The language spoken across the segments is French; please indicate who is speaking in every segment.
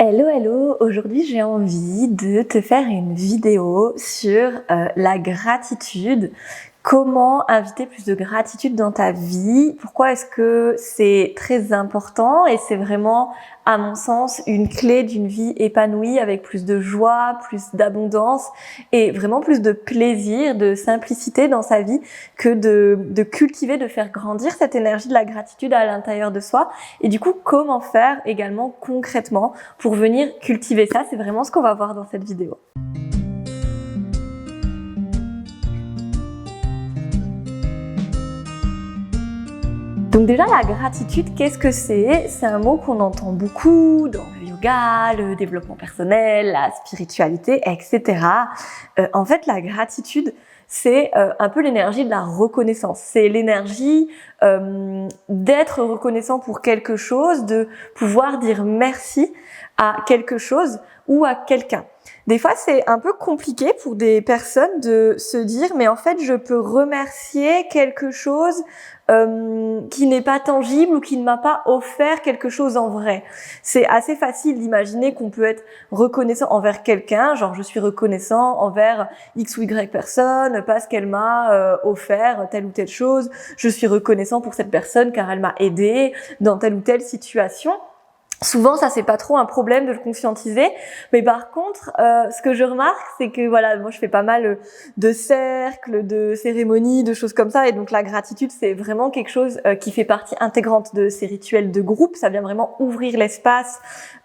Speaker 1: Hello, hello! Aujourd'hui, j'ai envie de te faire une vidéo sur la gratitude. Comment inviter plus de gratitude dans ta vie? Pourquoi est-ce que c'est très important? Et c'est vraiment, à mon sens, une clé d'une vie épanouie avec plus de joie, plus d'abondance et vraiment plus de plaisir, de simplicité dans sa vie que de cultiver, de faire grandir cette énergie de la gratitude à l'intérieur de soi. Et du coup, comment faire également concrètement pour venir cultiver ça? C'est vraiment ce qu'on va voir dans cette vidéo. Donc déjà, la gratitude, qu'est-ce que c'est? C'est un mot qu'on entend beaucoup dans le yoga, le développement personnel, la spiritualité, etc. En fait, la gratitude, c'est un peu l'énergie de la reconnaissance. C'est l'énergie d'être reconnaissant pour quelque chose, de pouvoir dire merci à quelque chose ou à quelqu'un. Des fois, c'est un peu compliqué pour des personnes de se dire « mais en fait, je peux remercier quelque chose qui n'est pas tangible ou qui ne m'a pas offert quelque chose en vrai ». C'est assez facile d'imaginer qu'on peut être reconnaissant envers quelqu'un, genre je suis reconnaissant envers X ou Y personne parce qu'elle m'a offert telle ou telle chose, je suis reconnaissant pour cette personne car elle m'a aidé dans telle ou telle situation. Souvent, ça c'est pas trop un problème de le conscientiser, mais par contre, ce que je remarque, c'est que voilà, moi je fais pas mal de cercles, de cérémonies, de choses comme ça, et donc la gratitude c'est vraiment quelque chose qui fait partie intégrante de ces rituels de groupe. Ça vient vraiment ouvrir l'espace,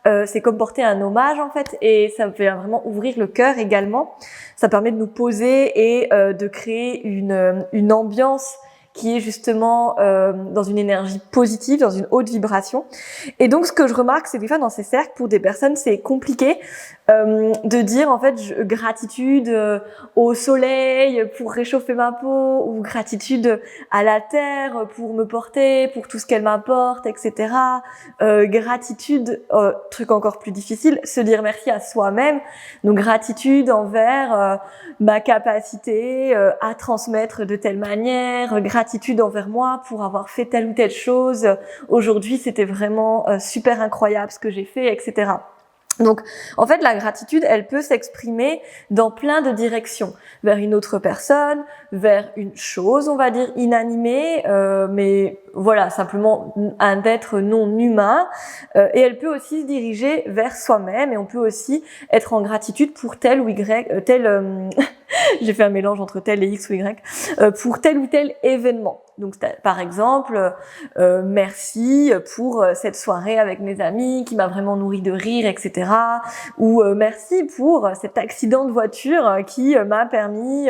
Speaker 1: c'est comme porter un hommage en fait, et ça vient vraiment ouvrir le cœur également. Ça permet de nous poser et de créer une ambiance qui est justement dans une énergie positive, dans une haute vibration. Et donc, ce que je remarque, c'est que des fois, dans ces cercles, pour des personnes, c'est compliqué de dire, en fait, gratitude au soleil pour réchauffer ma peau, ou gratitude à la terre pour me porter, pour tout ce qu'elle m'apporte, etc. Gratitude, truc encore plus difficile, se dire merci à soi-même. Donc, gratitude envers ma capacité à transmettre de telle manière, gratitude envers moi pour avoir fait telle ou telle chose. Aujourd'hui, c'était vraiment super incroyable ce que j'ai fait, etc. Donc, en fait, la gratitude, elle peut s'exprimer dans plein de directions. Vers une autre personne, vers une chose, on va dire, inanimée, mais voilà, simplement un être non humain. Et elle peut aussi se diriger vers soi-même, et on peut aussi être en gratitude pour tel ou Y, j'ai fait un mélange entre tel et X ou Y, pour tel ou tel événement. Donc, par exemple, merci pour cette soirée avec mes amis qui m'a vraiment nourri de rire, etc. Ou merci pour cet accident de voiture qui m'a permis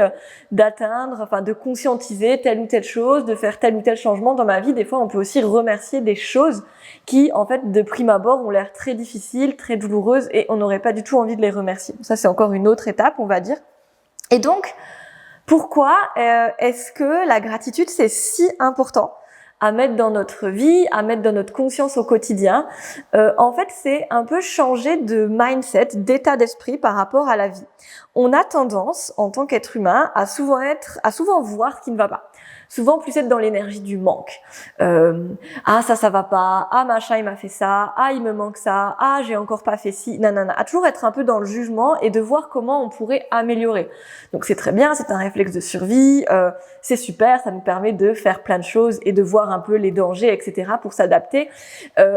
Speaker 1: d'atteindre, enfin de conscientiser telle ou telle chose, de faire tel ou tel changement dans ma vie. Des fois, on peut aussi remercier des choses qui, en fait, de prime abord, ont l'air très difficiles, très douloureuses, et on n'aurait pas du tout envie de les remercier. Ça, c'est encore une autre étape, on va dire. Et donc, pourquoi est-ce que la gratitude, c'est si important à mettre dans notre vie, à mettre dans notre conscience au quotidien? En fait, c'est un peu changer de mindset, d'état d'esprit par rapport à la vie. On a tendance, en tant qu'être humain, à souvent voir ce qui ne va pas. Souvent plus être dans l'énergie du manque. Ah, ça va pas. Ah, machin, il m'a fait ça. Ah, il me manque ça. Ah, j'ai encore pas fait ci. Nanana. À toujours être un peu dans le jugement et de voir comment on pourrait améliorer. Donc c'est très bien, c'est un réflexe de survie. C'est super, ça nous permet de faire plein de choses et de voir un peu les dangers, etc. pour s'adapter.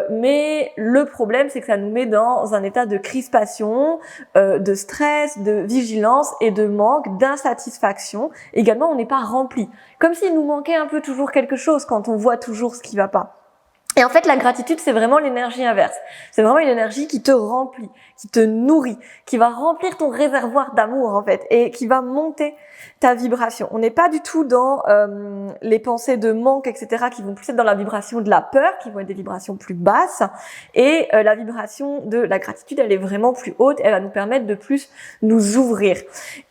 Speaker 1: Mais le problème, c'est que ça nous met dans un état de crispation, de stress, de vigilance et de manque, d'insatisfaction. Également, on n'est pas rempli. Comme s'il nous manquait un peu toujours quelque chose quand on voit toujours ce qui va pas. Et en fait, la gratitude, c'est vraiment l'énergie inverse. C'est vraiment une énergie qui te remplit, qui te nourrit, qui va remplir ton réservoir d'amour, en fait, et qui va monter ta vibration. On n'est pas du tout dans les pensées de manque, etc., qui vont plus être dans la vibration de la peur, qui vont être des vibrations plus basses. Et la vibration de la gratitude, elle est vraiment plus haute. Elle va nous permettre de plus nous ouvrir.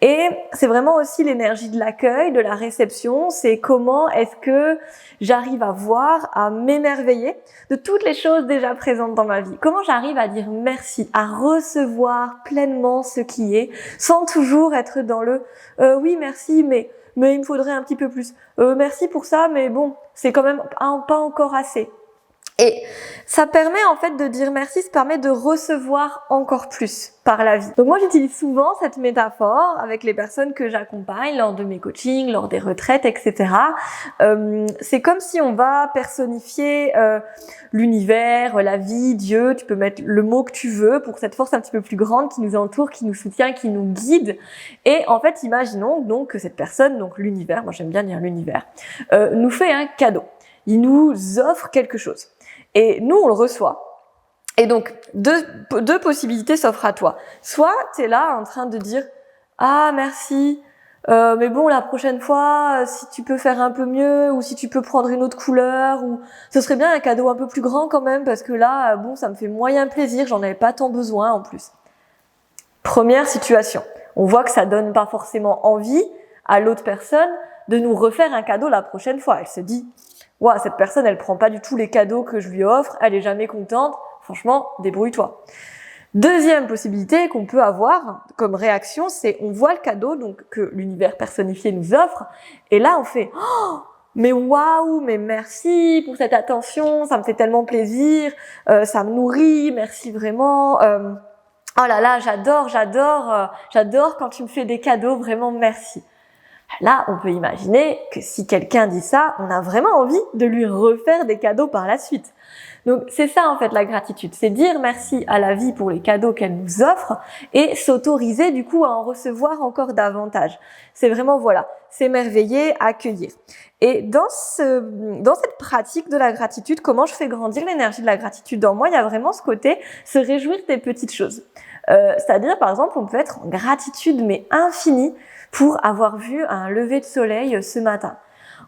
Speaker 1: Et c'est vraiment aussi l'énergie de l'accueil, de la réception. C'est comment est-ce que j'arrive à voir, à m'émerveiller de toutes les choses déjà présentes dans ma vie. Comment j'arrive à dire merci, à recevoir pleinement ce qui est, sans toujours être dans le oui merci, mais il me faudrait un petit peu plus. Merci pour ça, mais bon, c'est quand même pas encore assez. Et ça permet en fait de dire merci, ça permet de recevoir encore plus par la vie. Donc moi j'utilise souvent cette métaphore avec les personnes que j'accompagne lors de mes coachings, lors des retraites, etc. C'est comme si on va personnifier l'univers, la vie, Dieu, tu peux mettre le mot que tu veux pour cette force un petit peu plus grande qui nous entoure, qui nous soutient, qui nous guide. Et en fait imaginons donc que cette personne, donc l'univers, moi j'aime bien dire l'univers, nous fait un cadeau. Il nous offre quelque chose. Et nous, on le reçoit. Et donc, deux possibilités s'offrent à toi. Soit tu es là en train de dire « Ah, merci, mais bon, la prochaine fois, si tu peux faire un peu mieux, ou si tu peux prendre une autre couleur, ou ce serait bien un cadeau un peu plus grand quand même, parce que là, bon, ça me fait moyen plaisir, j'en avais pas tant besoin en plus. » Première situation. On voit que ça donne pas forcément envie à l'autre personne de nous refaire un cadeau la prochaine fois. Elle se dit « Ouah, cette personne, elle prend pas du tout les cadeaux que je lui offre, elle est jamais contente, franchement, débrouille-toi. » Deuxième possibilité qu'on peut avoir comme réaction, c'est on voit le cadeau donc que l'univers personnifié nous offre, et là on fait « Oh, mais waouh, mais merci pour cette attention, ça me fait tellement plaisir, ça me nourrit, merci vraiment. Oh là là, j'adore quand tu me fais des cadeaux, vraiment merci. » Là, on peut imaginer que si quelqu'un dit ça, on a vraiment envie de lui refaire des cadeaux par la suite. Donc c'est ça en fait la gratitude, c'est dire merci à la vie pour les cadeaux qu'elle nous offre et s'autoriser du coup à en recevoir encore davantage. C'est vraiment voilà, s'émerveiller, accueillir. Et dans cette pratique de la gratitude, comment je fais grandir l'énergie de la gratitude en moi, il y a vraiment ce côté se réjouir des petites choses. C'est-à-dire par exemple, on peut être en gratitude mais infinie pour avoir vu un lever de soleil ce matin.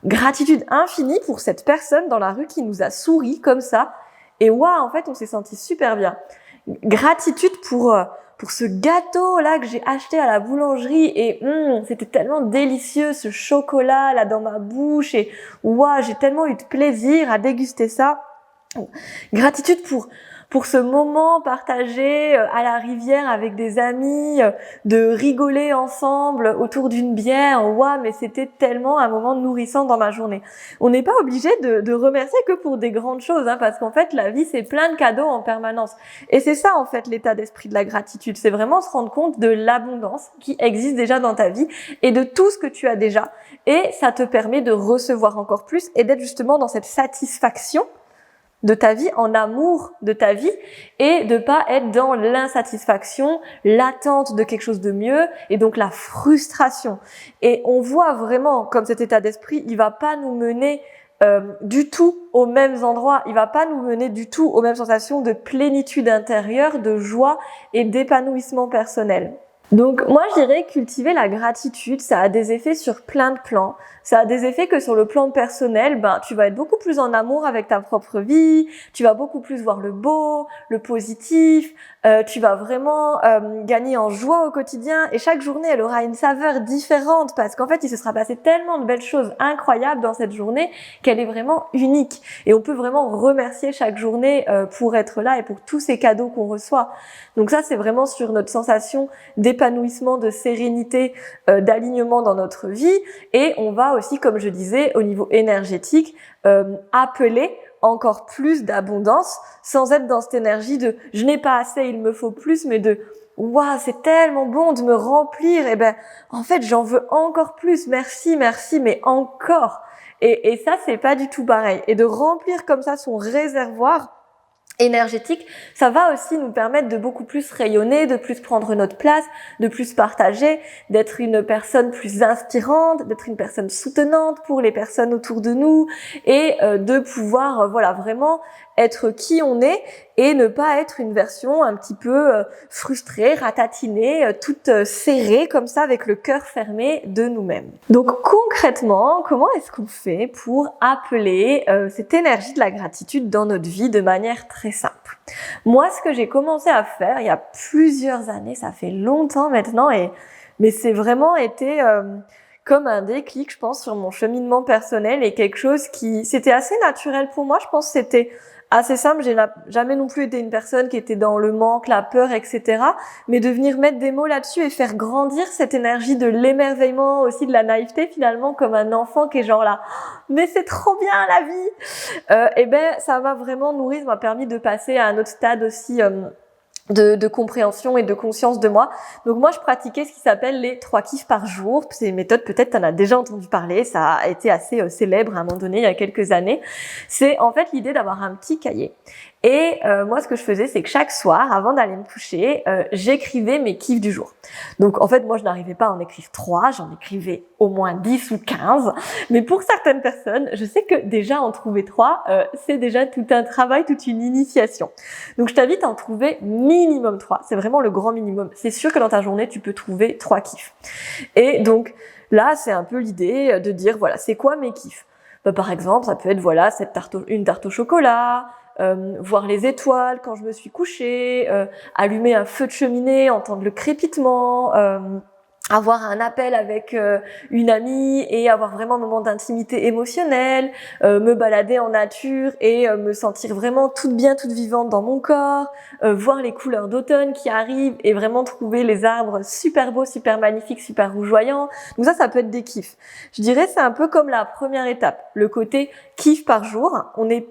Speaker 1: Gratitude infinie pour cette personne dans la rue qui nous a souri comme ça. Et waouh, en fait, on s'est senti super bien. Gratitude pour ce gâteau là que j'ai acheté à la boulangerie et c'était tellement délicieux ce chocolat là dans ma bouche et waouh, j'ai tellement eu de plaisir à déguster ça. Gratitude pour ce moment partagé à la rivière avec des amis, de rigoler ensemble autour d'une bière. Waouh, mais c'était tellement un moment nourrissant dans ma journée. On n'est pas obligé de remercier que pour des grandes choses, hein, parce qu'en fait, la vie, c'est plein de cadeaux en permanence. Et c'est ça, en fait, l'état d'esprit de la gratitude. C'est vraiment se rendre compte de l'abondance qui existe déjà dans ta vie et de tout ce que tu as déjà. Et ça te permet de recevoir encore plus et d'être justement dans cette satisfaction de ta vie, en amour de ta vie et de pas être dans l'insatisfaction, l'attente de quelque chose de mieux et donc la frustration. Et on voit vraiment comme cet état d'esprit, il va pas nous mener du tout aux mêmes endroits, il va pas nous mener du tout aux mêmes sensations de plénitude intérieure, de joie et d'épanouissement personnel. Donc moi je dirais cultiver la gratitude, ça a des effets sur plein de plans. Ça a des effets que sur le plan personnel, tu vas être beaucoup plus en amour avec ta propre vie, tu vas beaucoup plus voir le beau, le positif, tu vas vraiment gagner en joie au quotidien et chaque journée elle aura une saveur différente parce qu'en fait il se sera passé tellement de belles choses incroyables dans cette journée qu'elle est vraiment unique et on peut vraiment remercier chaque journée pour être là et pour tous ces cadeaux qu'on reçoit. Donc ça c'est vraiment sur notre sensation d'épanouissement, de sérénité, d'alignement dans notre vie et on va aussi, comme je disais, au niveau énergétique, appeler encore plus d'abondance sans être dans cette énergie de « je n'ai pas assez, il me faut plus », mais de « waouh, c'est tellement bon de me remplir, et en fait, j'en veux encore plus, merci, mais encore ». Et ça, c'est pas du tout pareil. Et de remplir comme ça son réservoir énergétique, ça va aussi nous permettre de beaucoup plus rayonner, de plus prendre notre place, de plus partager, d'être une personne plus inspirante, d'être une personne soutenante pour les personnes autour de nous et de pouvoir vraiment être qui on est et ne pas être une version un petit peu frustrée, ratatinée, toute serrée comme ça avec le cœur fermé de nous-mêmes. Donc concrètement, comment est-ce qu'on fait pour appeler cette énergie de la gratitude dans notre vie de manière très simple? Moi, ce que j'ai commencé à faire il y a plusieurs années, ça fait longtemps maintenant, mais c'est vraiment été comme un déclic, je pense, sur mon cheminement personnel et quelque chose qui, c'était assez naturel pour moi. Je pense que c'était assez simple. J'ai jamais non plus été une personne qui était dans le manque, la peur, etc. Mais de venir mettre des mots là-dessus et faire grandir cette énergie de l'émerveillement, aussi de la naïveté finalement, comme un enfant qui est genre là, mais c'est trop bien la vie. Et ben ça m'a vraiment nourri, ça m'a permis de passer à un autre stade aussi. De compréhension et de conscience de moi. Donc moi, je pratiquais ce qui s'appelle les 3 kiffs par jour. C'est une méthode, peut-être tu en as déjà entendu parler, ça a été assez célèbre à un moment donné, il y a quelques années. C'est en fait l'idée d'avoir un petit cahier. Et moi, ce que je faisais, c'est que chaque soir, avant d'aller me coucher, j'écrivais mes kiffs du jour. Donc en fait, moi, je n'arrivais pas à en écrire 3, j'en écrivais au moins 10 ou 15. Mais pour certaines personnes, je sais que déjà en trouver 3, c'est déjà tout un travail, toute une initiation. Donc je t'invite à en trouver minimum 3. C'est vraiment le grand minimum. C'est sûr que dans ta journée, tu peux trouver 3 kiffs. Et donc là, c'est un peu l'idée de dire, voilà, c'est quoi mes kiffs? Par exemple, ça peut être, voilà, une tarte au chocolat, voir les étoiles quand je me suis couchée, allumer un feu de cheminée, entendre le crépitement, avoir un appel avec une amie et avoir vraiment un moment d'intimité émotionnelle, me balader en nature et me sentir vraiment toute bien, toute vivante dans mon corps, voir les couleurs d'automne qui arrivent et vraiment trouver les arbres super beaux, super magnifiques, super rougeoyants. Donc ça peut être des kiffs. Je dirais c'est un peu comme la première étape, le côté kiff par jour. On est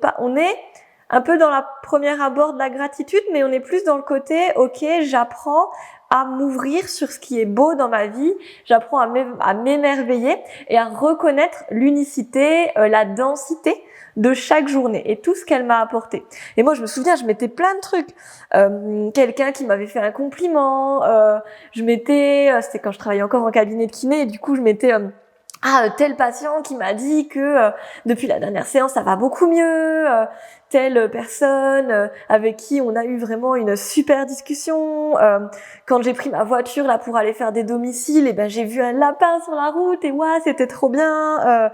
Speaker 1: un peu dans la première abord de la gratitude, mais on est plus dans le côté, ok, j'apprends à m'ouvrir sur ce qui est beau dans ma vie, j'apprends à m'émerveiller et à reconnaître l'unicité, la densité de chaque journée et tout ce qu'elle m'a apporté. Et moi, je me souviens, je mettais plein de trucs. Quelqu'un qui m'avait fait un compliment, c'était quand je travaillais encore en cabinet de kiné, et du coup, je mettais... tel patient qui m'a dit que depuis la dernière séance ça va beaucoup mieux, telle personne avec qui on a eu vraiment une super discussion, quand j'ai pris ma voiture là pour aller faire des domiciles, et ben j'ai vu un lapin sur la route et ouais, c'était trop bien.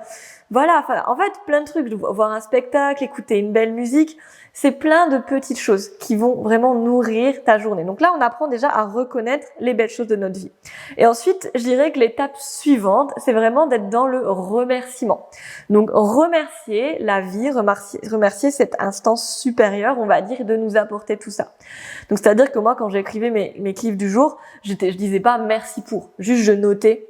Speaker 1: Voilà, en fait plein de trucs, voir un spectacle, écouter une belle musique, c'est plein de petites choses qui vont vraiment nourrir ta journée. Donc là, on apprend déjà à reconnaître les belles choses de notre vie. Et ensuite, je dirais que l'étape suivante, c'est vraiment d'être dans le remerciement. Donc remercier la vie, remercier cette instance supérieure, on va dire, de nous apporter tout ça. Donc c'est-à-dire que moi, quand j'écrivais mes kiffs du jour, je disais pas merci pour, juste je notais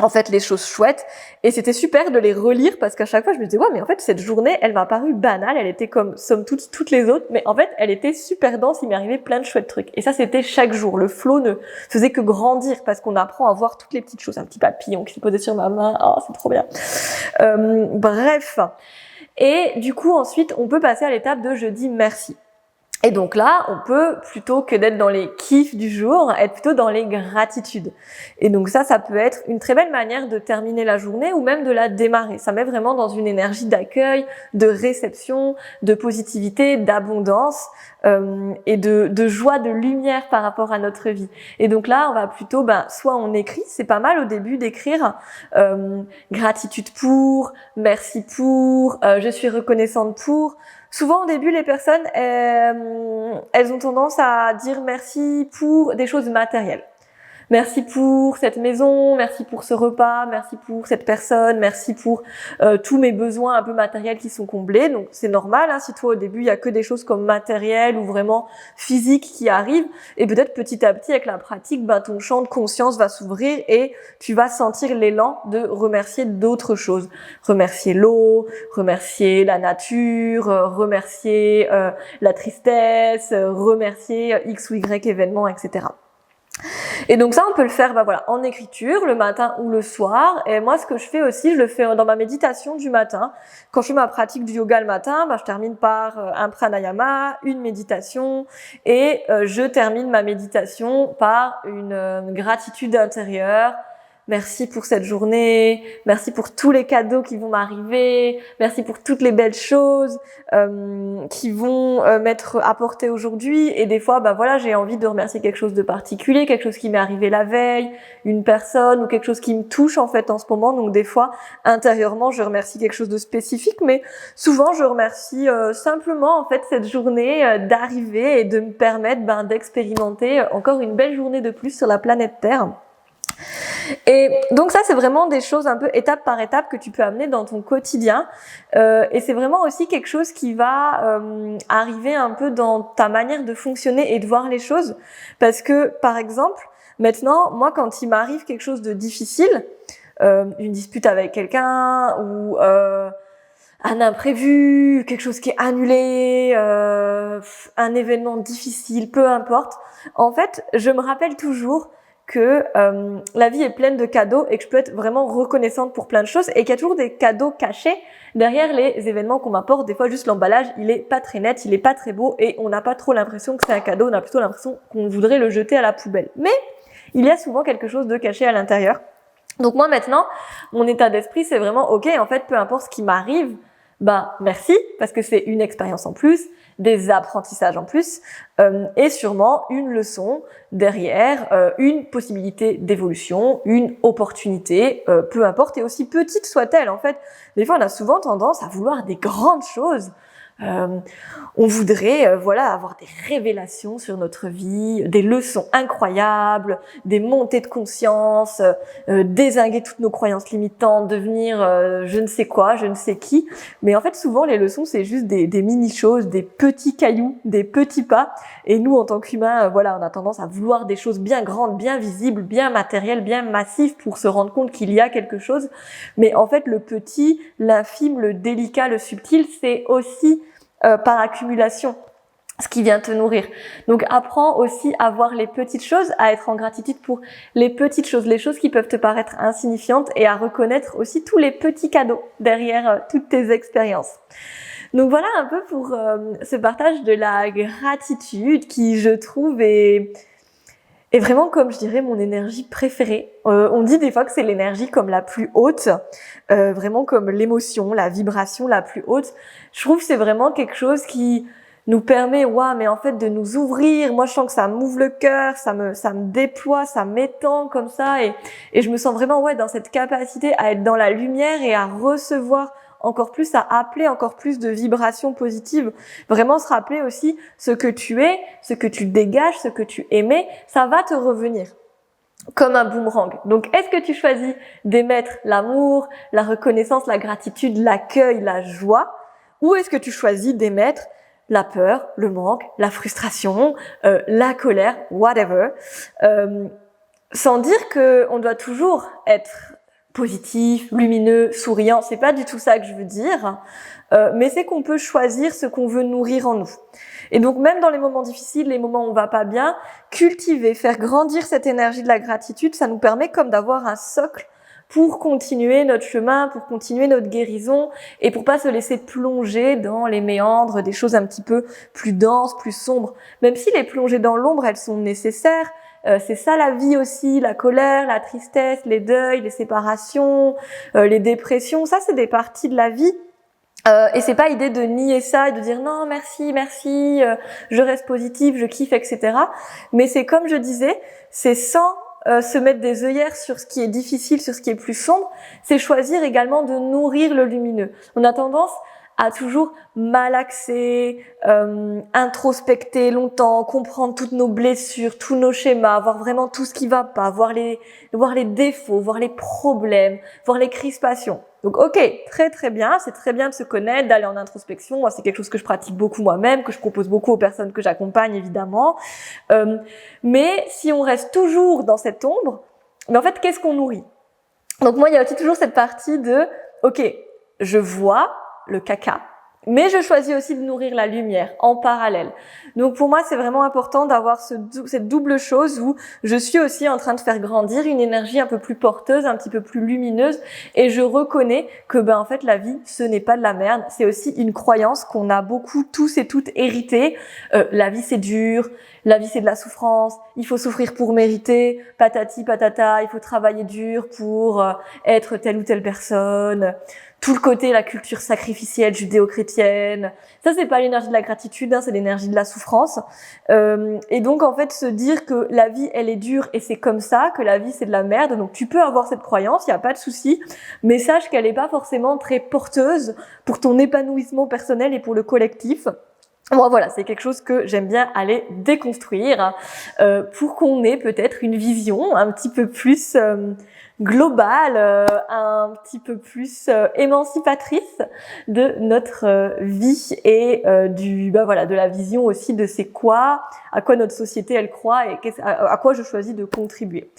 Speaker 1: en fait les choses chouettes, et c'était super de les relire parce qu'à chaque fois je me disais ouais, mais en fait cette journée elle m'a paru banale, elle était comme somme toute toutes les autres, mais en fait elle était super dense, il m'est arrivé plein de chouettes trucs, et ça c'était chaque jour. Le flow ne faisait que grandir parce qu'on apprend à voir toutes les petites choses, un petit papillon qui s'est posé sur ma main, oh c'est trop bien. Bref, et du coup ensuite on peut passer à l'étape de je dis merci. Et donc là, on peut, plutôt que d'être dans les kiffs du jour, être plutôt dans les gratitudes. Et donc ça peut être une très belle manière de terminer la journée ou même de la démarrer. Ça met vraiment dans une énergie d'accueil, de réception, de positivité, d'abondance et de joie, de lumière par rapport à notre vie. Et donc là, on va plutôt, soit on écrit, c'est pas mal au début d'écrire gratitude pour, merci pour, je suis reconnaissante pour. Souvent, au début, les personnes, elles ont tendance à dire merci pour des choses matérielles. Merci pour cette maison, merci pour ce repas, merci pour cette personne, merci pour tous mes besoins un peu matériels qui sont comblés. Donc c'est normal, hein, si toi au début il y a que des choses comme matérielles ou vraiment physiques qui arrivent, et peut-être petit à petit avec la pratique, ton champ de conscience va s'ouvrir et tu vas sentir l'élan de remercier d'autres choses. Remercier l'eau, remercier la nature, remercier la tristesse, remercier X ou Y événements, etc. Et donc ça, on peut le faire en écriture, le matin ou le soir. Et moi, ce que je fais aussi, je le fais dans ma méditation du matin. Quand je fais ma pratique du yoga le matin, je termine par un pranayama, une méditation, et je termine ma méditation par une gratitude intérieure. Merci pour cette journée, merci pour tous les cadeaux qui vont m'arriver, merci pour toutes les belles choses qui vont m'être apportées aujourd'hui. Et des fois, j'ai envie de remercier quelque chose de particulier, quelque chose qui m'est arrivé la veille, une personne ou quelque chose qui me touche en fait en ce moment. Donc des fois, intérieurement, je remercie quelque chose de spécifique, mais souvent je remercie simplement en fait cette journée d'arriver et de me permettre d'expérimenter encore une belle journée de plus sur la planète Terre. Et donc ça, c'est vraiment des choses un peu étape par étape que tu peux amener dans ton quotidien. Et c'est vraiment aussi quelque chose qui va arriver un peu dans ta manière de fonctionner et de voir les choses. Parce que, par exemple, maintenant, moi, quand il m'arrive quelque chose de difficile, une dispute avec quelqu'un ou un imprévu, quelque chose qui est annulé, un événement difficile, peu importe, en fait, je me rappelle toujours que la vie est pleine de cadeaux et que je peux être vraiment reconnaissante pour plein de choses et qu'il y a toujours des cadeaux cachés derrière les événements qu'on m'apporte. Des fois, juste l'emballage, il est pas très net, il est pas très beau et on n'a pas trop l'impression que c'est un cadeau, on a plutôt l'impression qu'on voudrait le jeter à la poubelle. Mais il y a souvent quelque chose de caché à l'intérieur. Donc moi maintenant, mon état d'esprit, c'est vraiment ok, en fait, peu importe ce qui m'arrive, ben merci, parce que c'est une expérience en plus, des apprentissages en plus, et sûrement une leçon derrière, une possibilité d'évolution, une opportunité, peu importe, et aussi petite soit-elle. En fait, des fois, on a souvent tendance à vouloir des grandes choses. On voudrait voilà, avoir des révélations sur notre vie, des leçons incroyables, des montées de conscience, dézinguer toutes nos croyances limitantes, devenir je ne sais quoi, je ne sais qui. Mais en fait, souvent, les leçons, c'est juste des mini-choses, des petits cailloux, des petits pas. Et nous, en tant qu'humains, voilà, on a tendance à vouloir des choses bien grandes, bien visibles, bien matérielles, bien massives pour se rendre compte qu'il y a quelque chose. Mais en fait, le petit, l'infime, le délicat, le subtil, c'est aussi par accumulation ce qui vient te nourrir. Donc apprends aussi à voir les petites choses, à être en gratitude pour les petites choses, les choses qui peuvent te paraître insignifiantes et à reconnaître aussi tous les petits cadeaux derrière toutes tes expériences. Donc voilà un peu pour ce partage de la gratitude qui, je trouve, est vraiment, comme je dirais, mon énergie préférée. On dit des fois que c'est l'énergie comme la plus haute, vraiment comme l'émotion, la vibration la plus haute. Je trouve que c'est vraiment quelque chose qui nous permet, mais en fait, de nous ouvrir. Moi, je sens que ça m'ouvre le cœur, ça me déploie, ça m'étend comme ça, et je me sens vraiment, dans cette capacité à être dans la lumière et à recevoir encore plus, à appeler encore plus de vibrations positives. Vraiment se rappeler aussi ce que tu es, ce que tu dégages, ce que tu émets, ça va te revenir comme un boomerang. Donc, est-ce que tu choisis d'émettre l'amour, la reconnaissance, la gratitude, l'accueil, la joie, ou est-ce que tu choisis d'émettre la peur, le manque, la frustration, la colère, whatever, sans dire que on doit toujours être positif, lumineux, souriant, c'est pas du tout ça que je veux dire, mais c'est qu'on peut choisir ce qu'on veut nourrir en nous. Et donc même dans les moments difficiles, les moments où on va pas bien, cultiver, faire grandir cette énergie de la gratitude, ça nous permet comme d'avoir un socle pour continuer notre chemin, pour continuer notre guérison et pour pas se laisser plonger dans les méandres des choses un petit peu plus denses, plus sombres. Même si les plongées dans l'ombre, elles sont nécessaires, c'est ça la vie aussi, la colère, la tristesse, les deuils, les séparations, les dépressions, ça c'est des parties de la vie. Et c'est pas idée de nier ça et de dire non merci, je reste positive, je kiffe, etc. Mais c'est comme je disais, c'est sans se mettre des œillères sur ce qui est difficile, sur ce qui est plus sombre, c'est choisir également de nourrir le lumineux. On a tendance à toujours malaxer, introspecter longtemps, comprendre toutes nos blessures, tous nos schémas, voir vraiment tout ce qui va pas, voir les défauts, voir les problèmes, voir les crispations. Donc ok, très très bien, c'est très bien de se connaître, d'aller en introspection. Moi, c'est quelque chose que je pratique beaucoup moi-même, que je propose beaucoup aux personnes que j'accompagne évidemment. Mais si on reste toujours dans cette ombre, mais en fait, qu'est-ce qu'on nourrit? Donc moi, il y a aussi toujours cette partie de ok, je vois le caca, mais je choisis aussi de nourrir la lumière en parallèle. Donc pour moi, c'est vraiment important d'avoir cette double chose où je suis aussi en train de faire grandir une énergie un peu plus porteuse, un petit peu plus lumineuse, et je reconnais que en fait la vie, ce n'est pas de la merde, c'est aussi une croyance qu'on a beaucoup tous et toutes héritée. La vie c'est dur, la vie c'est de la souffrance, il faut souffrir pour mériter, patati patata, il faut travailler dur pour être telle ou telle personne. Tout le côté, la culture sacrificielle judéo-chrétienne. Ça, c'est pas l'énergie de la gratitude, c'est l'énergie de la souffrance. Et donc, en fait, se dire que la vie, elle est dure et c'est comme ça, que la vie, c'est de la merde. Donc, tu peux avoir cette croyance, il y a pas de souci. Mais sache qu'elle est pas forcément très porteuse pour ton épanouissement personnel et pour le collectif. Moi, voilà, c'est quelque chose que j'aime bien aller déconstruire pour qu'on ait peut-être une vision un petit peu plus globale, un petit peu plus émancipatrice de notre vie et de la vision aussi de c'est quoi, à quoi notre société elle croit et à quoi je choisis de contribuer.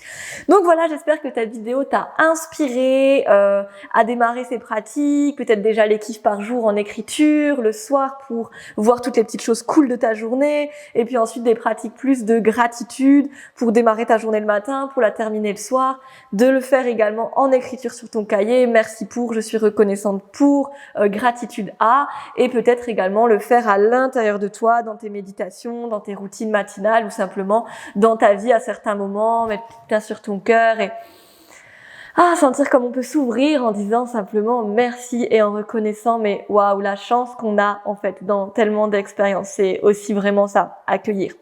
Speaker 1: Donc voilà, j'espère que ta vidéo t'a inspiré à démarrer ces pratiques, peut-être déjà les kiffs par jour en écriture, le soir pour voir toutes les petites choses cool de ta journée, et puis ensuite des pratiques plus de gratitude pour démarrer ta journée le matin, pour la terminer le soir, de le faire également en écriture sur ton cahier, merci pour, je suis reconnaissante pour, gratitude à, et peut-être également le faire à l'intérieur de toi, dans tes méditations, dans tes routines matinales ou simplement dans ta vie à certains moments, mettre bien sur ton cœur et sentir comme on peut s'ouvrir en disant simplement merci et en reconnaissant mais waouh, la chance qu'on a en fait dans tellement d'expériences. C'est aussi vraiment ça, accueillir.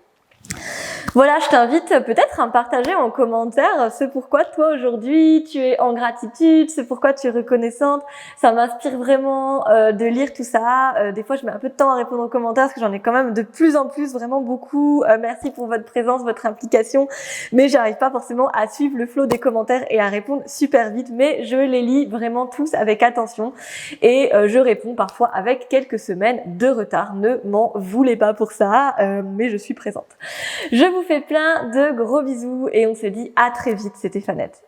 Speaker 1: Voilà, je t'invite peut-être à me partager en commentaire ce pourquoi toi aujourd'hui tu es en gratitude, ce pourquoi tu es reconnaissante. Ça m'inspire vraiment de lire tout ça. Des fois, je mets un peu de temps à répondre aux commentaires parce que j'en ai quand même de plus en plus, vraiment beaucoup. Merci pour votre présence, votre implication. Mais j'arrive pas forcément à suivre le flot des commentaires et à répondre super vite. Mais je les lis vraiment tous avec attention et je réponds parfois avec quelques semaines de retard. Ne m'en voulez pas pour ça, mais je suis présente. Je vous fais plein de gros bisous et on se dit à très vite, c'était Fanette.